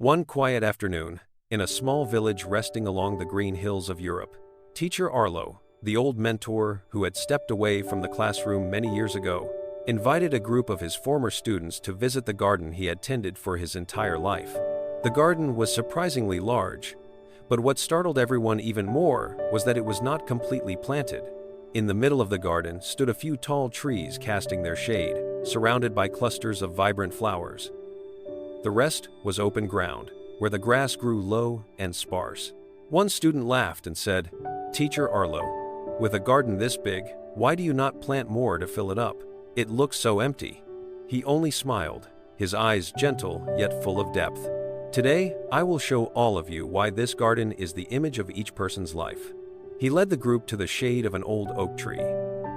One quiet afternoon, in a small village resting along the green hills of Europe, teacher Arlo, the old mentor who had stepped away from the classroom many years ago, invited a group of his former students to visit the garden he had tended for his entire life. The garden was surprisingly large, but what startled everyone even more was that it was not completely planted. In the middle of the garden stood a few tall trees casting their shade, surrounded by clusters of vibrant flowers. The rest was open ground, where the grass grew low and sparse. One student laughed and said, "Teacher Arlo, with a garden this big, why do you not plant more to fill it up? It looks so empty." He only smiled, his eyes gentle yet full of depth. "Today, I will show all of you why this garden is the image of each person's life." He led the group to the shade of an old oak tree.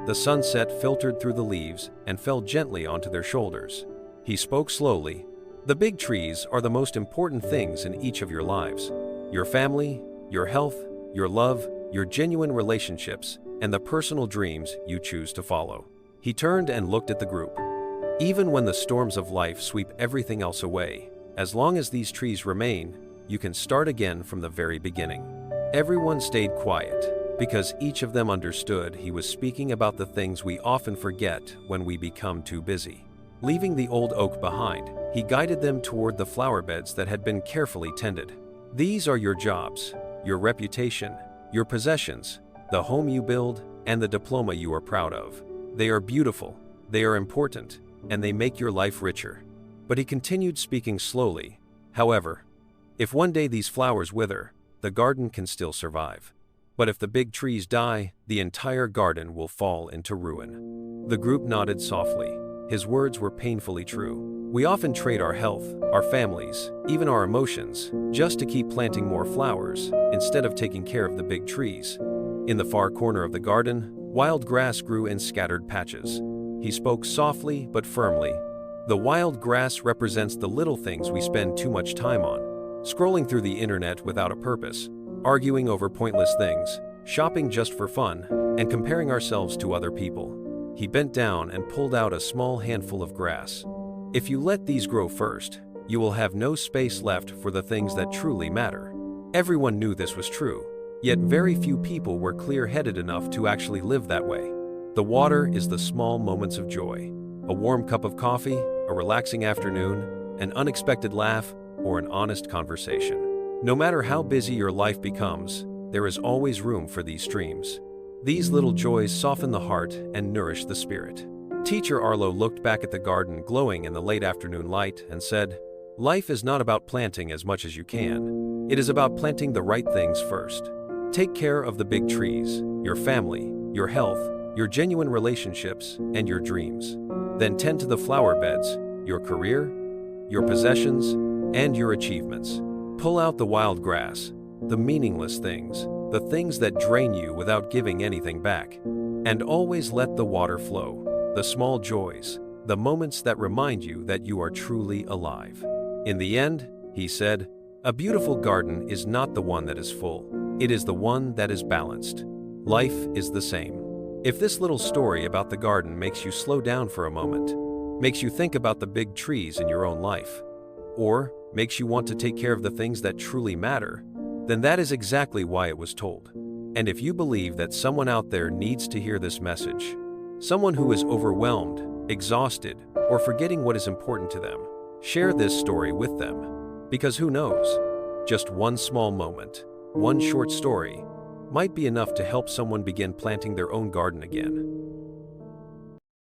The sunset filtered through the leaves and fell gently onto their shoulders. He spoke slowly. "The big trees are the most important things in each of your lives. Your family, your health, your love, your genuine relationships, and the personal dreams you choose to follow." He turned and looked at the group. "Even when the storms of life sweep everything else away, as long as these trees remain, you can start again from the very beginning." Everyone stayed quiet, because each of them understood he was speaking about the things we often forget when we become too busy. Leaving the old oak behind, he guided them toward the flower beds that had been carefully tended. "These are your jobs, your reputation, your possessions, the home you build, and the diploma you are proud of. They are beautiful, they are important, and they make your life richer." But he continued speaking slowly. "However, if one day these flowers wither, the garden can still survive. But if the big trees die, the entire garden will fall into ruin." The group nodded softly. His words were painfully true. We often trade our health, our families, even our emotions, just to keep planting more flowers, instead of taking care of the big trees. In the far corner of the garden, wild grass grew in scattered patches. He spoke softly but firmly. "The wild grass represents the little things we spend too much time on. Scrolling through the internet without a purpose, arguing over pointless things, shopping just for fun, and comparing ourselves to other people." He bent down and pulled out a small handful of grass. "If you let these grow first, you will have no space left for the things that truly matter." Everyone knew this was true, yet very few people were clear-headed enough to actually live that way. The water is the small moments of joy. A warm cup of coffee, a relaxing afternoon, an unexpected laugh, or an honest conversation. No matter how busy your life becomes, there is always room for these streams. These little joys soften the heart and nourish the spirit. Teacher Arlo looked back at the garden glowing in the late afternoon light and said, "Life is not about planting as much as you can. It is about planting the right things first. Take care of the big trees, your family, your health, your genuine relationships, and your dreams. Then tend to the flower beds, your career, your possessions, and your achievements. Pull out the wild grass, the meaningless things, the things that drain you without giving anything back. And always let the water flow, the small joys, the moments that remind you that you are truly alive." In the end, he said, "A beautiful garden is not the one that is full. It is the one that is balanced. Life is the same." If this little story about the garden makes you slow down for a moment, makes you think about the big trees in your own life, or makes you want to take care of the things that truly matter, then that is exactly why it was told. And if you believe that someone out there needs to hear this message, someone who is overwhelmed, exhausted, or forgetting what is important to them, share this story with them. Because who knows, just one small moment, one short story, might be enough to help someone begin planting their own garden again.